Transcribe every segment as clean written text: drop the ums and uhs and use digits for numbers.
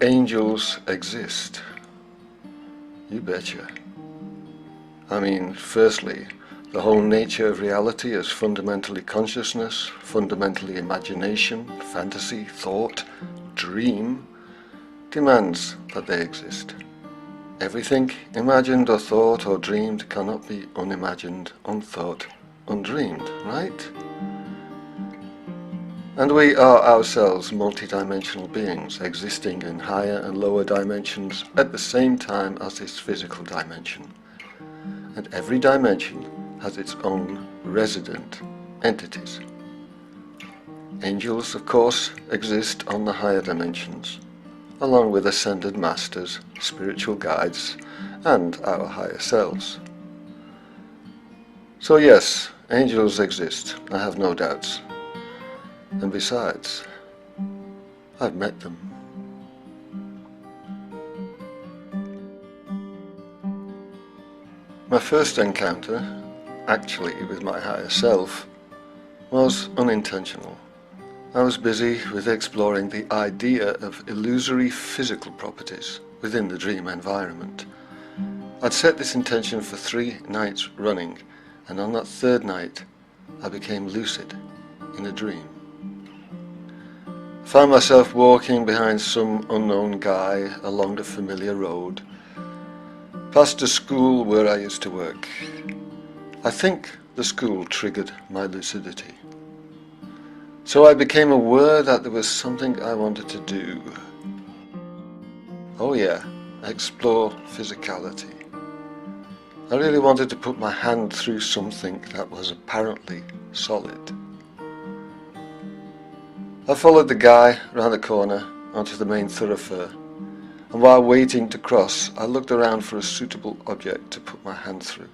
angels exist? You betcha. I mean, firstly, the whole nature of reality as fundamentally consciousness, fundamentally imagination, fantasy, thought, dream, demands that they exist. Everything imagined or thought or dreamed cannot be unimagined, unthought, undreamed, right? And we are ourselves multidimensional beings, existing in higher and lower dimensions at the same time as this physical dimension. And every dimension has its own resident entities. Angels, of course, exist on the higher dimensions, along with ascended masters, spiritual guides, and our higher selves. So yes, angels exist, I have no doubts. And besides, I've met them. My first encounter, actually with my higher self, was unintentional. I was busy with exploring the idea of illusory physical properties within the dream environment. I'd set this intention for 3 nights running, and on that 3rd night I became lucid in a dream. I found myself walking behind some unknown guy along a familiar road, past a school where I used to work. I think the school triggered my lucidity. So I became aware that there was something I wanted to do. Oh yeah, explore physicality. I really wanted to put my hand through something that was apparently solid. I followed the guy round the corner onto the main thoroughfare, and while waiting to cross, I looked around for a suitable object to put my hand through.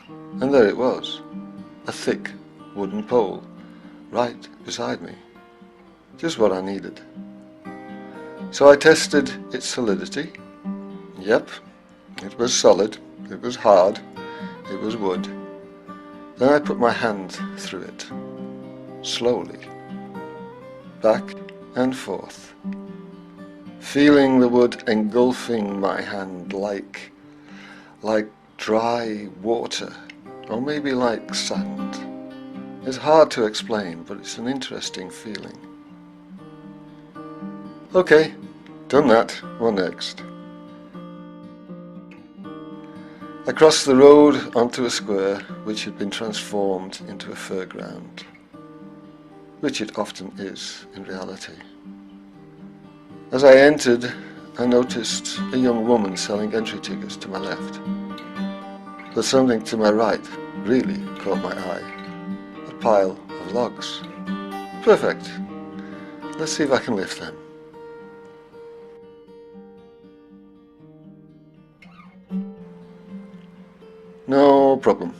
And there it was, a thick wooden pole, right beside me. Just what I needed. So I tested its solidity. Yep, it was solid, it was hard, it was wood. Then I put my hand through it, slowly, back and forth, feeling the wood engulfing my hand like dry water, or maybe like sand. It's hard to explain, but it's an interesting feeling. Okay, done that. What next? I crossed the road onto a square which had been transformed into a fairground, which it often is in reality. As I entered, I noticed a young woman selling entry tickets to my left, but something to my right really caught my eye. A pile of logs. Perfect. Let's see if I can lift them. No problem,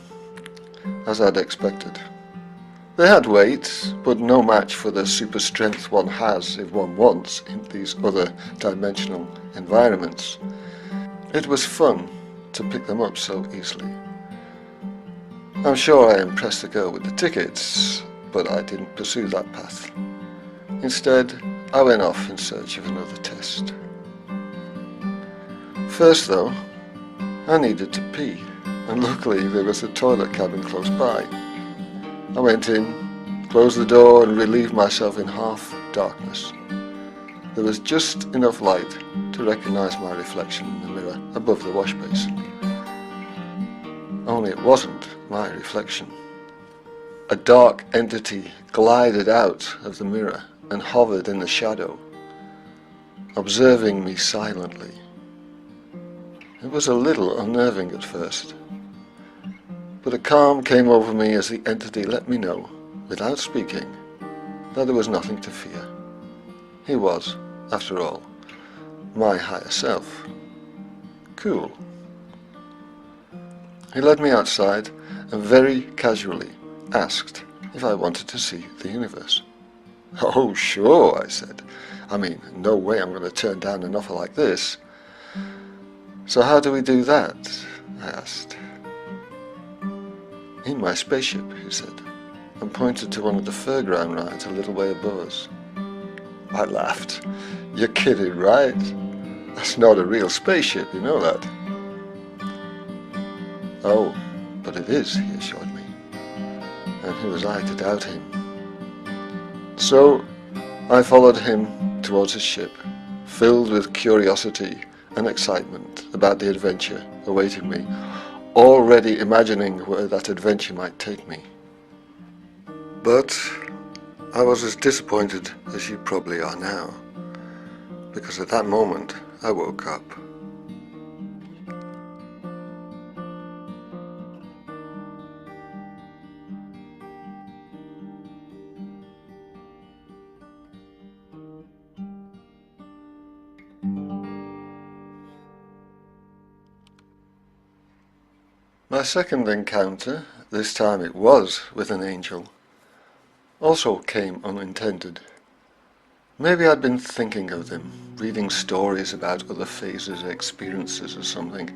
as I'd expected. They had weight, but no match for the super strength one has if one wants in these other dimensional environments. It was fun to pick them up so easily. I'm sure I impressed the girl with the tickets, but I didn't pursue that path. Instead, I went off in search of another test. First though, I needed to pee, and luckily there was a toilet cabin close by. I went in, closed the door and relieved myself in half darkness. There was just enough light to recognise my reflection in the mirror above the wash basin. Only it wasn't my reflection. A dark entity glided out of the mirror and hovered in the shadow, observing me silently. It was a little unnerving at first, but a calm came over me as the entity let me know, without speaking, that there was nothing to fear. He was, after all, my higher self. Cool. He led me outside and very casually asked if I wanted to see the universe. Oh, sure, I said. I mean, no way I'm going to turn down an offer like this. So how do we do that? I asked. In my spaceship, he said, and pointed to one of the fairground rides a little way above us. I laughed. You're kidding, right? That's not a real spaceship, you know that. Oh, but it is, he assured me. And who was I to doubt him? So I followed him towards his ship, filled with curiosity and excitement about the adventure awaiting me, already imagining where that adventure might take me. But I was as disappointed as you probably are now, because at that moment I woke up. My second encounter, this time it was with an angel, also came unintended. Maybe I'd been thinking of them, reading stories about other phases or experiences or something,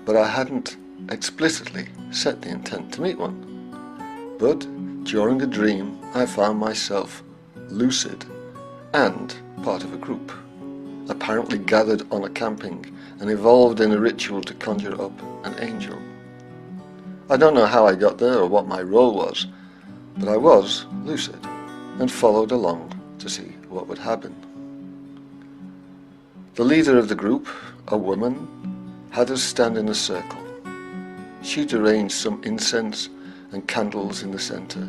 but I hadn't explicitly set the intent to meet one. But during a dream I found myself lucid and part of a group, apparently gathered on a camping and involved in a ritual to conjure up an angel. I don't know how I got there or what my role was, but I was lucid and followed along to see what would happen. The leader of the group, a woman, had us stand in a circle. She'd arranged some incense and candles in the centre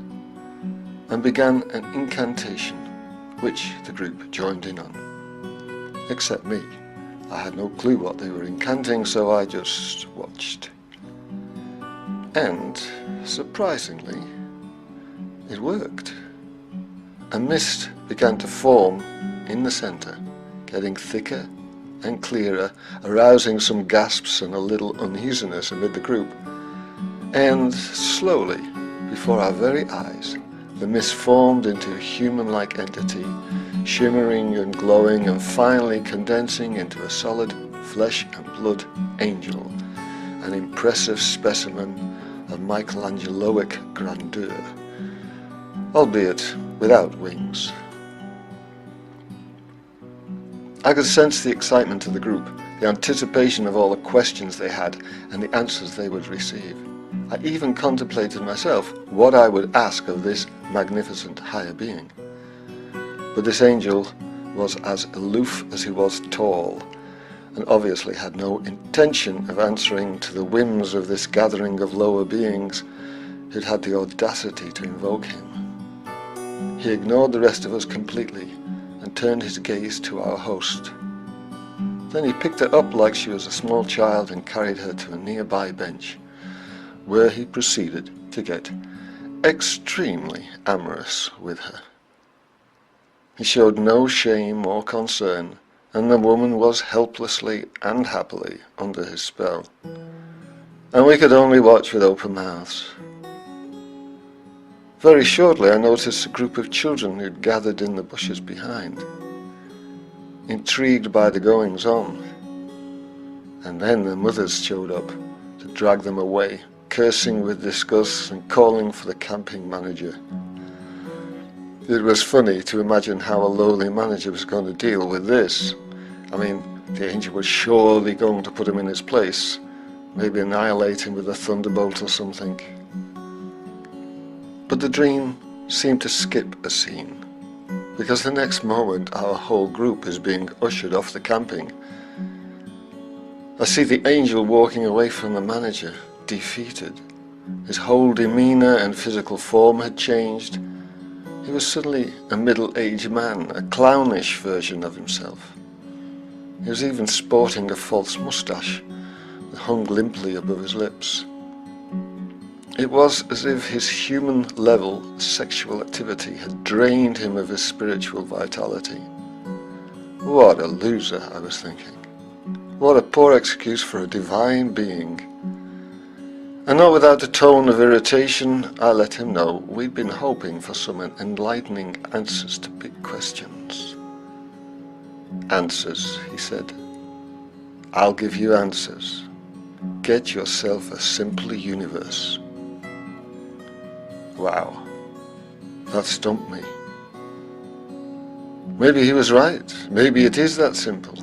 and began an incantation which the group joined in on. Except me. I had no clue what they were incanting, so I just watched. And, surprisingly, it worked. A mist began to form in the centre, getting thicker and clearer, arousing some gasps and a little uneasiness amid the group. And slowly, before our very eyes, the mist formed into a human-like entity, shimmering and glowing and finally condensing into a solid flesh and blood angel, an impressive specimen of Michelangeloic grandeur, albeit without wings. I could sense the excitement of the group, the anticipation of all the questions they had and the answers they would receive. I even contemplated myself what I would ask of this magnificent higher being. But this angel was as aloof as he was tall, and obviously had no intention of answering to the whims of this gathering of lower beings who'd had the audacity to invoke him. He ignored the rest of us completely and turned his gaze to our host. Then he picked her up like she was a small child and carried her to a nearby bench, where he proceeded to get extremely amorous with her. He showed no shame or concern, and the woman was helplessly and happily under his spell, and we could only watch with open mouths. Very shortly I noticed a group of children who'd gathered in the bushes behind, intrigued by the goings-on, and then the mothers showed up to drag them away, cursing with disgust and calling for the camping manager. It was funny to imagine how a lowly manager was going to deal with this. I mean, the angel was surely going to put him in his place, maybe annihilate him with a thunderbolt or something. But the dream seemed to skip a scene, because the next moment our whole group is being ushered off the camping. I see the angel walking away from the manager, defeated. His whole demeanour and physical form had changed. He was suddenly a middle-aged man, a clownish version of himself. He was even sporting a false moustache that hung limply above his lips. It was as if his human-level sexual activity had drained him of his spiritual vitality. What a loser, I was thinking. What a poor excuse for a divine being. And not without a tone of irritation, I let him know we'd been hoping for some enlightening answers to big questions. Answers, he said. I'll give you answers. Get yourself a simpler universe. Wow, that stumped me. Maybe he was right. Maybe it is that simple.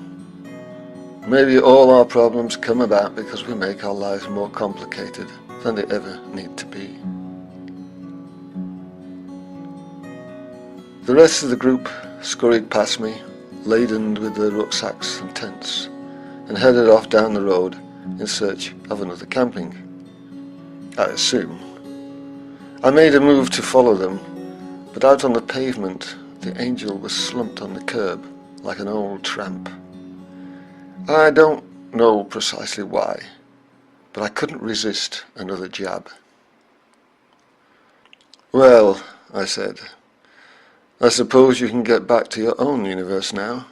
Maybe all our problems come about because we make our lives more complicated than they ever need to be. The rest of the group scurried past me, laden with their rucksacks and tents, and headed off down the road in search of another camping, I assume. I made a move to follow them, but out on the pavement, the angel was slumped on the curb like an old tramp. I don't know precisely why, but I couldn't resist another jab. "Well," I said, "I suppose you can get back to your own universe now.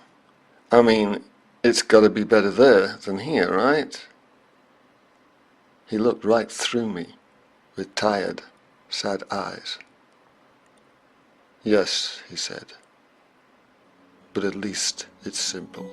I mean, it's got to be better there than here, right?" He looked right through me with tired, sad eyes. "Yes," he said, "but at least it's simple."